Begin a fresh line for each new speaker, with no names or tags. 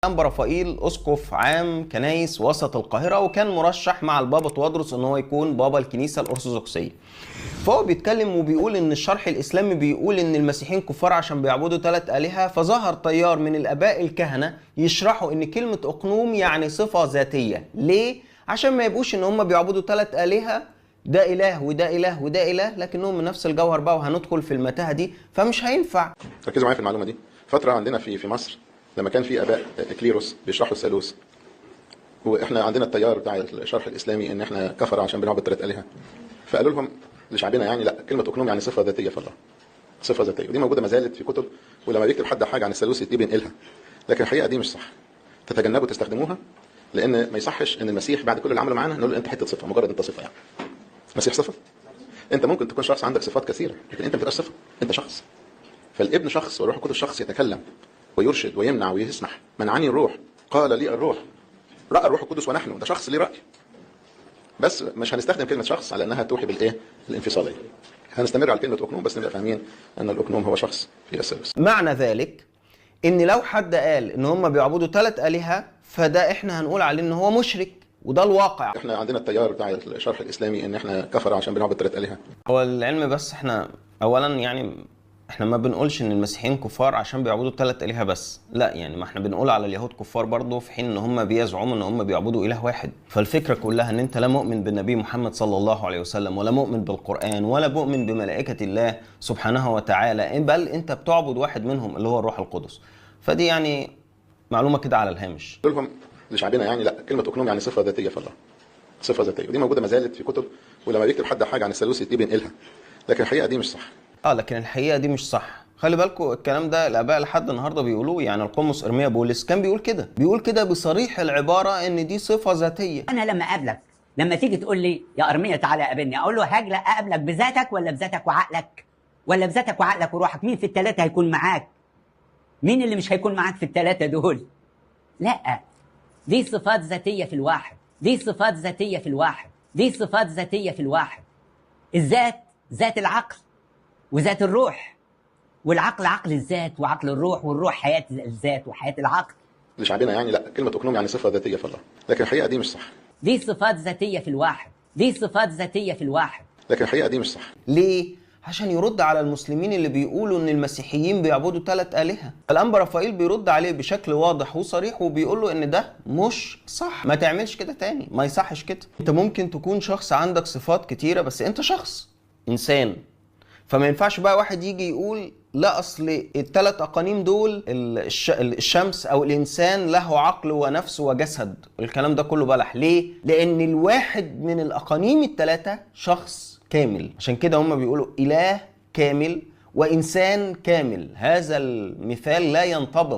أنبا رفائيل أسقف عام كنايس وسط القاهرة، وكان مرشح مع البابا توادرس إن هو يكون بابا الكنيسة الأرثوذكسية. فهو بيتكلم وبيقول إن الشرح الإسلامي بيقول إن المسيحيين كفار عشان بيعبدوا 3 آلهة، فظهر تيار من الآباء الكهنة يشرحوا إن كلمة أقنوم يعني صفة ذاتية. ليه؟ عشان ما يبقوش إن هم بيعبدوا 3 آلهة، ده إله وده إله وده إله، لكنهم من نفس الجوهر بقى، وهندخل في المتاهة دي فمش هينفع.
ركزوا معايا في المعلومة دي. فترة عندنا في مصر لما كان في آباء كليروس بيشرحوا الثالوث، واحنا عندنا التيار بتاع الشرح الإسلامي إن احنا كفر عشان بنعبد 3 آلهة، فقالوا لهم لشعبنا يعني لا، كلمة أقنوم يعني صفة ذاتية في الله، صفة ذاتية، ودي موجودة ما زالت في كتب، ولما بيكتب حد حاجة عن الثالوث دي بينقلها، لكن الحقيقة دي مش صح. تتجنبوا تستخدموها، لأن ما يصحش إن المسيح بعد كل اللي عمله معانا نقول له أنت حتة صفة، مجرد أنت صفة. يعني المسيح صفة؟ أنت ممكن تكون شخص عندك صفات كثيرة، لكن أنت ما بتبقاش صفة، أنت شخص. فالابن شخص والروح القدس شخص يتكلم ويرشد ويمنع ويسمح. منعني الروح قال لي الروح، رأى الروح القدس ونحن، ده شخص ليه رأي، بس مش هنستخدم كلمة شخص على أنها توحي بالإيه؟ الانفصالية. هنستمر على كلمة أقنوم، بس نبقى فاهمين أن الأقنوم هو شخص في الثالوث.
معنى ذلك إن لو حد قال إن هم بيعبدوا 3 آلهة، فده إحنا هنقول عليه إن هو مشرك، وده الواقع.
احنا عندنا التيار بتاع الشرح الإسلامي إن احنا كفر عشان بنعبد 3 آلهة.
هو العلم بس إحنا أولا يعني إحنا ما بنقولش إن المسيحيين كفار عشان بيعبدوا 3 آلهة بس، لا، يعني ما إحنا بنقول على اليهود كفار برضه، في حين إن هم بيزعموا إن هم بيعبدوا إله واحد. فالفكرة كلها إن أنت لا مؤمن بالنبي محمد صلى الله عليه وسلم، ولا مؤمن بالقرآن، ولا مؤمن بملائكة الله سبحانه وتعالى، بل أنت بتعبد واحد منهم اللي هو الروح القدس. فدي يعني معلومة كده على الهامش.
قلت لهم لشعبنا يعني لا، كلمة أقنوم يعني صفة ذاتية في الله، صفة ذاتية، ودي موجودة ما زالت في كتب، ولما بيكتب حد حاجة عن الثالوث دي بينقلها، لكن الحقيقة دي مش صح.
لكن الحقيقة دي مش صح. خلي بالكم الكلام ده الآباء لحد النهارده بيقولوه. يعني القمص إرميا بولس كان بيقول كده بصريح العبارة إن دي صفة ذاتية.
أنا لما أقابلك، لما تيجي تقول لي يا أرميا تعالى قابلني، أقول له هاجي أقابلك بذاتك ولا بذاتك وعقلك؟ ولا بذاتك وعقلك وروحك؟ مين في ال3 هيكون معاك؟ مين اللي مش هيكون معاك في ال3 دول؟ لا، دي صفات ذاتية في الواحد، دي صفات ذاتية في الواحد، دي صفات ذاتية في الواحد. الذات ذات العقل وذات الروح، والعقل عقل الذات وعقل الروح، والروح حياة الذات وحياة العقل.
لشعبنا يعني لا، كلمة أقنوم يعني صفة ذاتية في الله، لكن الحقيقة دي مش صح.
دي صفات ذاتية في الواحد، دي صفات ذاتية في الواحد،
لكن الحقيقة دي مش صح.
ليه؟ عشان يرد على المسلمين اللي بيقولوا ان المسيحيين بيعبدوا 3 آلهة. الأنبا رفائيل بيرد عليه بشكل واضح وصريح، وبيقول له ان ده مش صح، ما تعملش كده تاني، ما يصحش كده. انت ممكن تكون شخص عندك صفات كتيرة، بس انت شخص انسان، فما ينفعش بقى واحد يجي يقول لا اصل ال3 اقانيم دول الشمس او الانسان له عقل ونفس وجسد، الكلام ده كله بلح. ليه؟ لان الواحد من الاقانيم ال3 شخص كامل، عشان كده هم بيقولوا اله كامل وانسان كامل. هذا المثال لا ينطبق